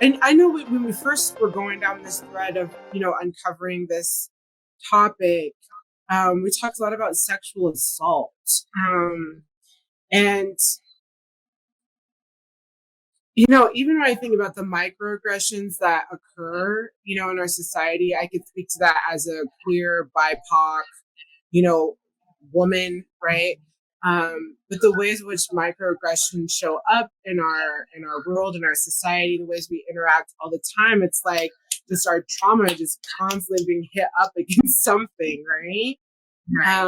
And I know when we first were going down this thread of, uncovering this topic, we talked a lot about sexual assault. And, even when I think about the microaggressions that occur, in our society, I could speak to that as a queer, BIPOC, woman, right? But the ways in which microaggressions show up in our world, in our society, the ways we interact all the time, it's like just our trauma just constantly being hit up against something, right? Right.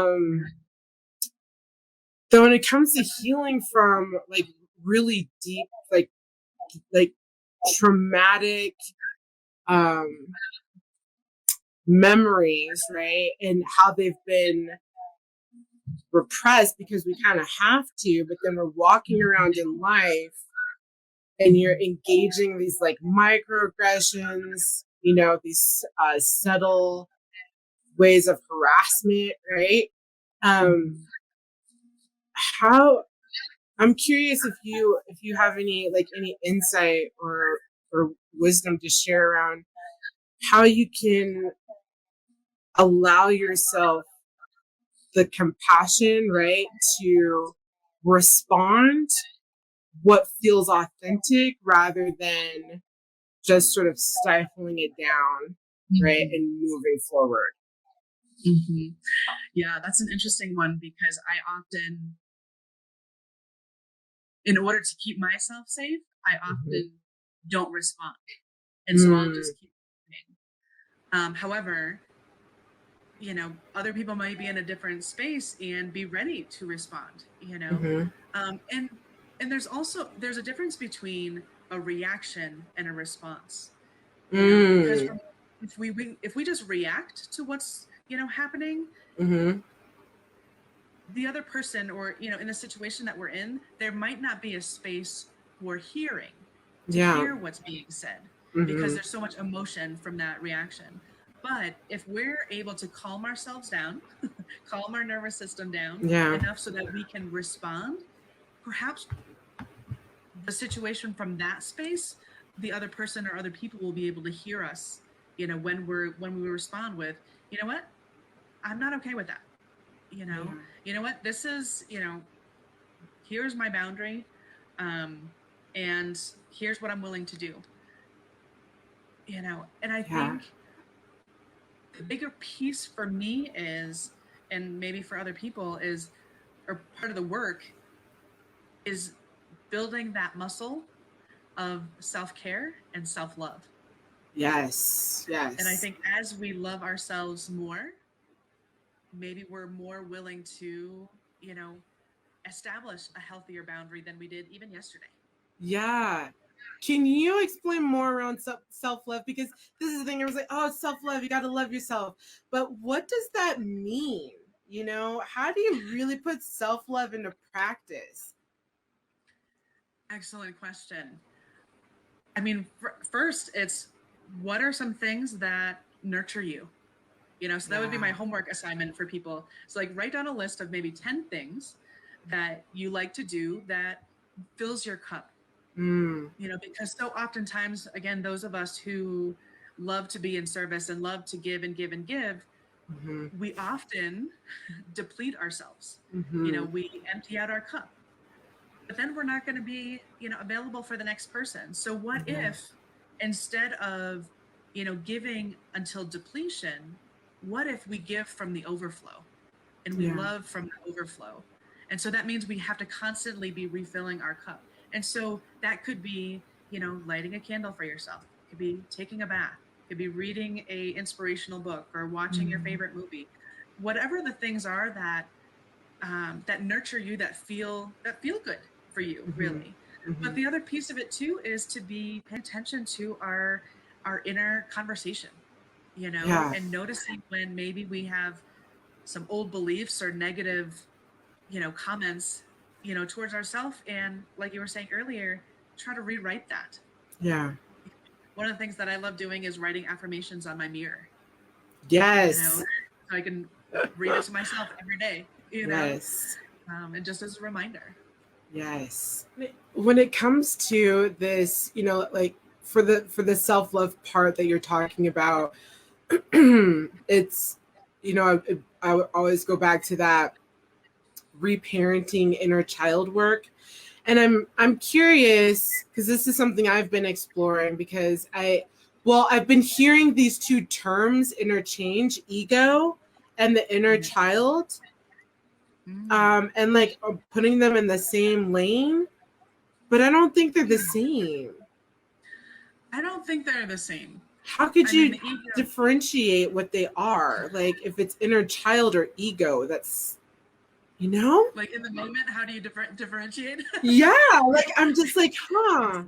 So when it comes to healing from like really deep, like traumatic memories, right, and how they've been repressed because we kind of have to, but then we're walking around in life and you're engaging these like microaggressions, these subtle ways of harassment, right? How I'm curious if you have any insight or wisdom to share around how you can allow yourself the compassion, right, to respond what feels authentic rather than just sort of stifling it down, right, and moving forward. Mm-hmm. Yeah, that's an interesting one because I often, in order to keep myself safe, I often don't respond. And so I'll just keep moving. However, other people might be in a different space and be ready to respond, and there's a difference between a reaction and a response, because if we just react to what's happening, the other person, or in a situation that we're in, there might not be a space for hearing to hear what's being said, because there's so much emotion from that reaction. But if we're able to calm ourselves down, calm our nervous system down enough so that we can respond, perhaps the situation from that space, the other person or other people will be able to hear us, when we respond with, you know what, I'm not okay with that. You know what, this is, here's my boundary, and here's what I'm willing to do. And I think the bigger piece for me is, and maybe for other people is, or part of the work is building that muscle of self-care and self-love. Yes. And I think as we love ourselves more, maybe we're more willing to, establish a healthier boundary than we did even yesterday. Yeah. Can you explain more around self-love? Because this is the thing, everyone's like, oh, it's self-love, you got to love yourself. But what does that mean? How do you really put self-love into practice? Excellent question. I mean, first, it's what are some things that nurture you? So that would be my homework assignment for people. So like write down a list of maybe 10 things that you like to do that fills your cup. Because so oftentimes, again, those of us who love to be in service and love to give and give and give, we often deplete ourselves. We empty out our cup, but then we're not going to be, available for the next person. So what if instead of, giving until depletion, what if we give from the overflow and we love from the overflow? And so that means we have to constantly be refilling our cup. And so that could be, lighting a candle for yourself. It could be taking a bath. It could be reading a inspirational book or watching your favorite movie. Whatever the things are that that nurture you, that feel good for you, really. But the other piece of it too is to be paying attention to our inner conversation, and noticing when maybe we have some old beliefs or negative, comments, towards ourselves. And like you were saying earlier, try to rewrite that. One of the things that I love doing is writing affirmations on my mirror. So I can read it to myself every day, and just as a reminder. When it comes to this, like for the self-love part that you're talking about, it's, you know, I would always go back to that reparenting inner child work. And I'm curious because this is something I've been exploring, because I've been hearing these two terms interchange, ego and the inner child, and like putting them in the same lane, but I don't think they're the same. I don't think they're the same. How could you differentiate what they are? Like if it's inner child or ego, that's, you know? Like in the moment, how do you differentiate? Yeah, like I'm just like, huh.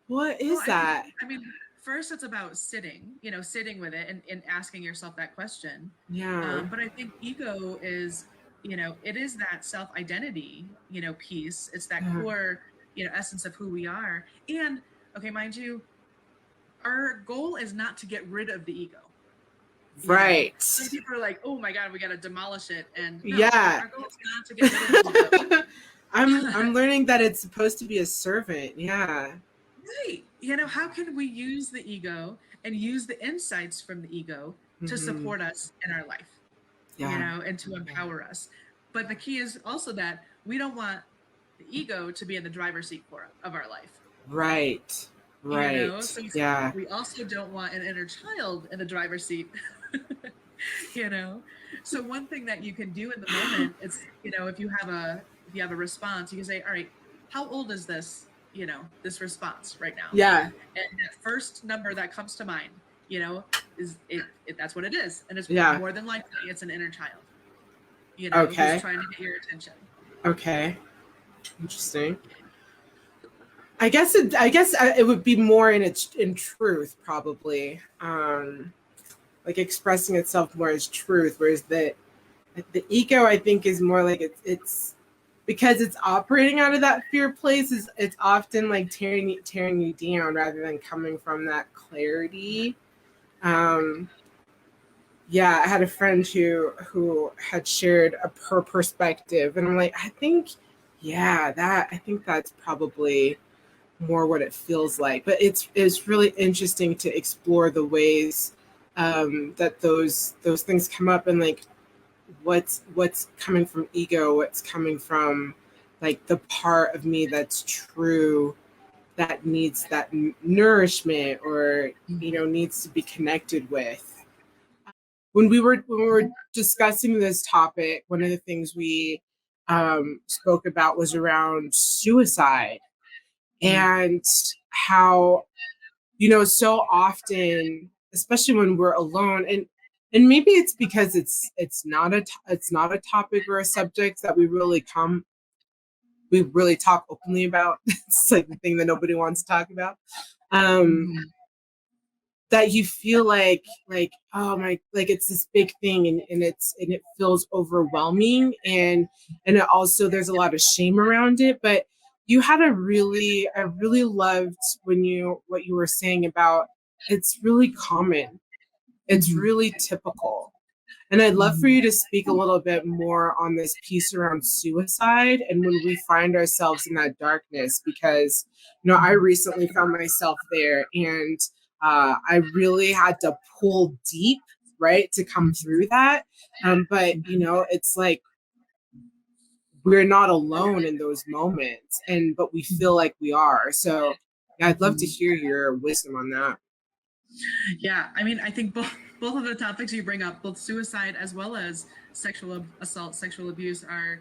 What is that? I mean, first it's about sitting with it and asking yourself that question. Yeah. But I think ego is, it is that self-identity, piece. It's that core, essence of who we are. And okay, mind you, our goal is not to get rid of the ego. Right. Some people are like, oh my God, we got to demolish it. And no, yeah, our goal is not to get rid of the ego. I'm learning that it's supposed to be a servant. Yeah. Right. How can we use the ego and use the insights from the ego to support us in our life? Yeah. And to empower us. But the key is also that we don't want the ego to be in the driver's seat of our life. Right. Right. So yeah. We also don't want an inner child in the driver's seat. So one thing that you can do in the moment is, if you have a response, you can say, all right, how old is this, this response right now? Yeah. And that first number that comes to mind, is it that's what it is. And it's more than likely it's an inner child, okay. who's trying to get your attention. Okay. Interesting. I guess it would be more in truth, probably, like expressing itself more as truth, whereas the ego, I think, is more like it's because it's operating out of that fear place. It's often like tearing you down rather than coming from that clarity. Yeah, I had a friend who had shared her perspective, and I'm like, I think that's probably more what it feels like. But it's really interesting to explore the ways that those things come up, and like what's coming from ego, what's coming from like the part of me that's true, that needs that nourishment, or needs to be connected with. When we were discussing this topic, one of the things we spoke about was around suicide, and how, so often, especially when we're alone, and maybe it's because it's not a topic or a subject that we really talk openly about. It's like the thing that nobody wants to talk about. That you feel like, oh my, like it's this big thing, and it feels overwhelming, and it also, there's a lot of shame around it. But I really loved what you were saying about, it's really common, it's really typical. And I'd love for you to speak a little bit more on this piece around suicide and when we find ourselves in that darkness, because, I recently found myself there, and I really had to pull deep, right, to come through that. But, it's like, we're not alone in those moments, but we feel like we are. So yeah, I'd love to hear your wisdom on that. Yeah, I mean, I think both of the topics you bring up, both suicide as well as sexual assault, sexual abuse, are,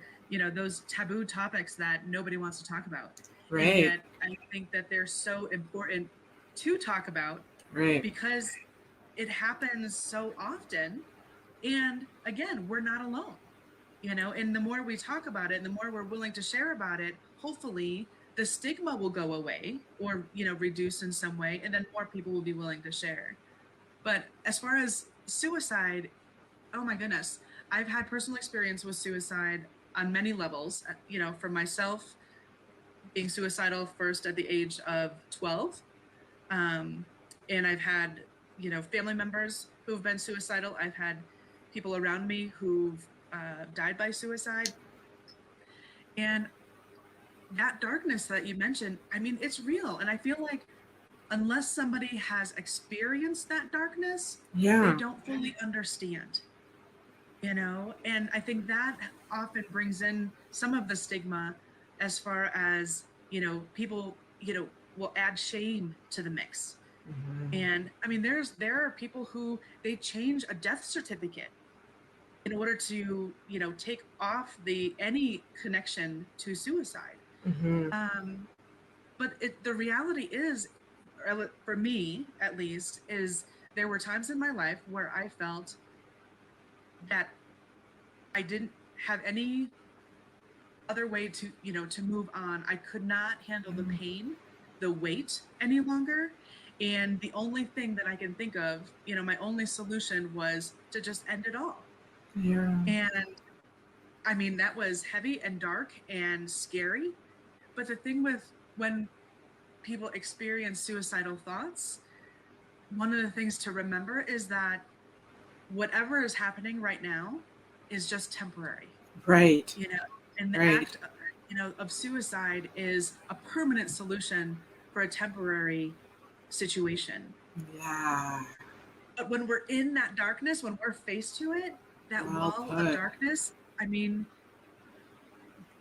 those taboo topics that nobody wants to talk about. Right. And yet, I think that they're so important to talk about, right, because it happens so often. And again, we're not alone, and the more we talk about it and the more we're willing to share about it, hopefully the stigma will go away, or, reduce in some way, and then more people will be willing to share. But as far as suicide, oh my goodness, I've had personal experience with suicide on many levels, for myself, being suicidal first at the age of 12. And I've had, family members who've been suicidal. I've had people around me who've died by suicide. And that darkness that you mentioned, I mean, it's real. And I feel like unless somebody has experienced that darkness, they Yeah. don't fully understand, you know? And I think that often brings in some of the stigma as far as, people, will add shame to the mix. Mhm. And I mean, there are people who they change a death certificate in order to, take off the any connection to suicide. Mhm. Um, but the reality is, for me at least, is there were times in my life where I felt that I didn't have any other way to, to move on. I could not handle the pain, the weight any longer. And the only thing that I can think of, my only solution was to just end it all. Yeah. And I mean, that was heavy and dark and scary. But the thing with when people experience suicidal thoughts, one of the things to remember is that whatever is happening right now is just temporary, Right. you know, and the Right. act, of suicide is a permanent solution for a temporary situation. Yeah. But when we're in that darkness, when we're faced to it, that Well wall of put. darkness, I mean,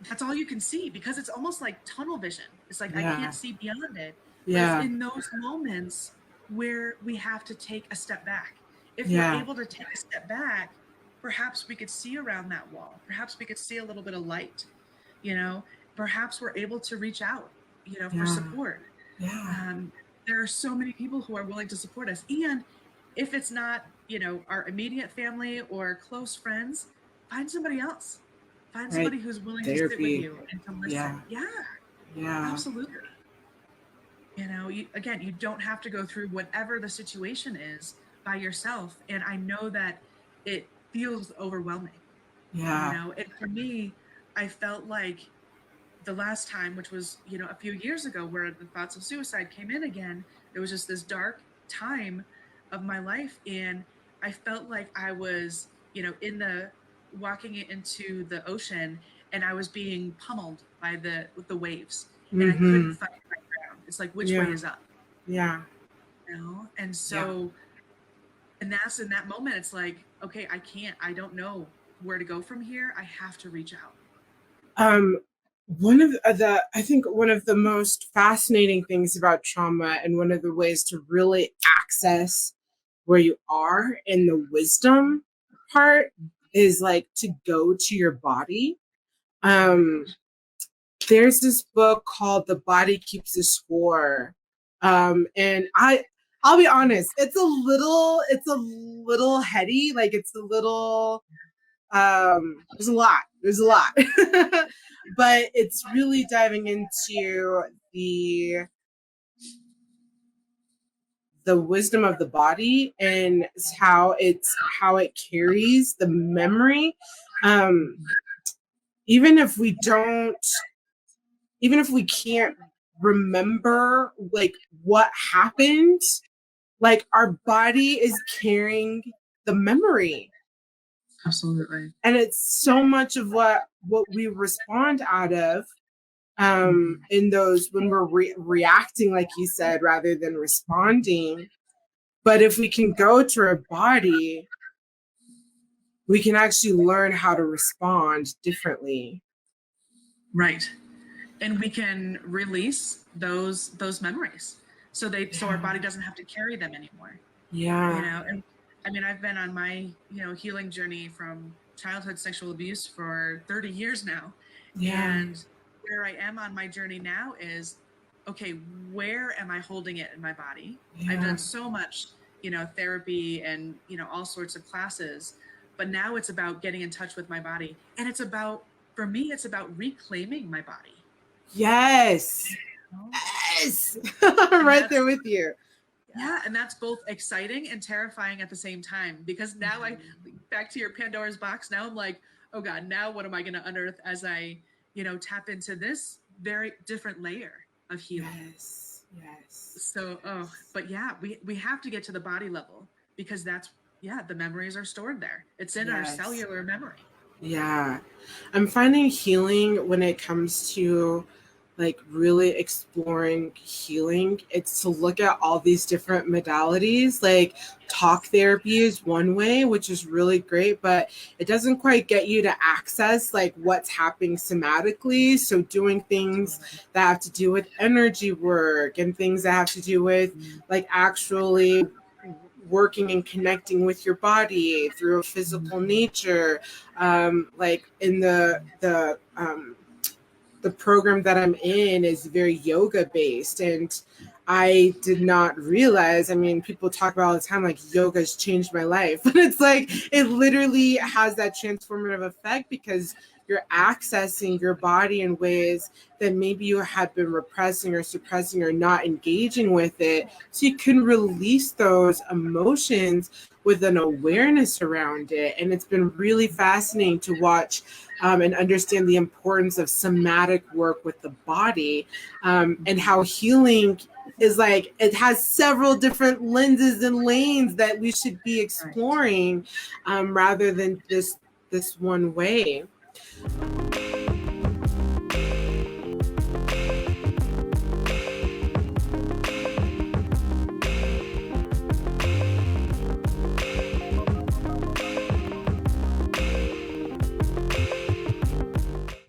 that's all you can see because it's almost like tunnel vision. It's like I Yeah. can't see beyond it. But it's Yeah. in those moments where we have to take a step back. If we're Yeah. able to take a step back, perhaps we could see around that wall. Perhaps we could see a little bit of light, you know, perhaps we're able to reach out, for Yeah. support. Yeah. Um, there are so many people who are willing to support us. And if it's not, our immediate family or close friends, find somebody else. Find Right. somebody who's willing to sit with Therapy. you and to listen. Yeah. Yeah, Yeah. absolutely. Again, you don't have to go through whatever the situation is by yourself. And I know that it feels overwhelming. Yeah. And for me, I felt like the last time, which was, a few years ago, where the thoughts of suicide came in again, there was just this dark time of my life. And I felt like I was, in the walking into the ocean and I was being pummeled by the waves and I couldn't Mhm. find my ground. It's like, which way Yeah. is up? Yeah. And Yeah. so, and that's in that moment, it's like, okay, I don't know where to go from here. I have to reach out. Um, one of I think one of the most fascinating things about trauma, and one of the ways to really access where you are in the wisdom part, is like to go to your body. Um, there's this book called The Body Keeps the Score. And I'll be honest, it's a little heady, like it's a little there's a lot but it's really diving into the wisdom of the body and how it carries the memory. um even if we don't even if we can't remember like what happened, like our body is carrying the memory, Absolutely. and it's so much of what we respond out of in those when we're reacting, like you said, rather than responding. But if we can go to our body, we can actually learn how to respond differently. Right. And we can release those memories so our Yeah. body doesn't have to carry them anymore. Yeah. And I mean, I've been on my, healing journey from childhood sexual abuse for 30 years now. Yeah. And where I am on my journey now is, okay, where am I holding it in my body? I've Yeah. done so much, therapy and, all sorts of classes, but now it's about getting in touch with my body. And for me, it's about reclaiming my body. Yes. You know? Yes. And Right there that's with you. Yeah, and that's both exciting and terrifying at the same time because now back to your Pandora's box, now I'm like, oh God, now what am I going to unearth as I, tap into this very different layer of healing? Yes. Yes. So, but yeah, we have to get to the body level because the memories are stored there. It's in our Yes. cellular memory. Yeah. I'm finding healing when it comes to like really exploring healing, it's to look at all these different modalities. Like talk therapy is one way, which is really great, but it doesn't quite get you to access like what's happening somatically. So doing things that have to do with energy work and things that have to do with like actually working and connecting with your body through a physical nature, like in the program that I'm in is very yoga based. And I did not realize, I mean, people talk about all the time, like yoga has changed my life. But it's like, it literally has that transformative effect because you're accessing your body in ways that maybe you had been repressing or suppressing or not engaging with it. So you can release those emotions with an awareness around it. And it's been really fascinating to watch and understand the importance of somatic work with the body, and how healing is like, it has several different lenses and lanes that we should be exploring, rather than this one way.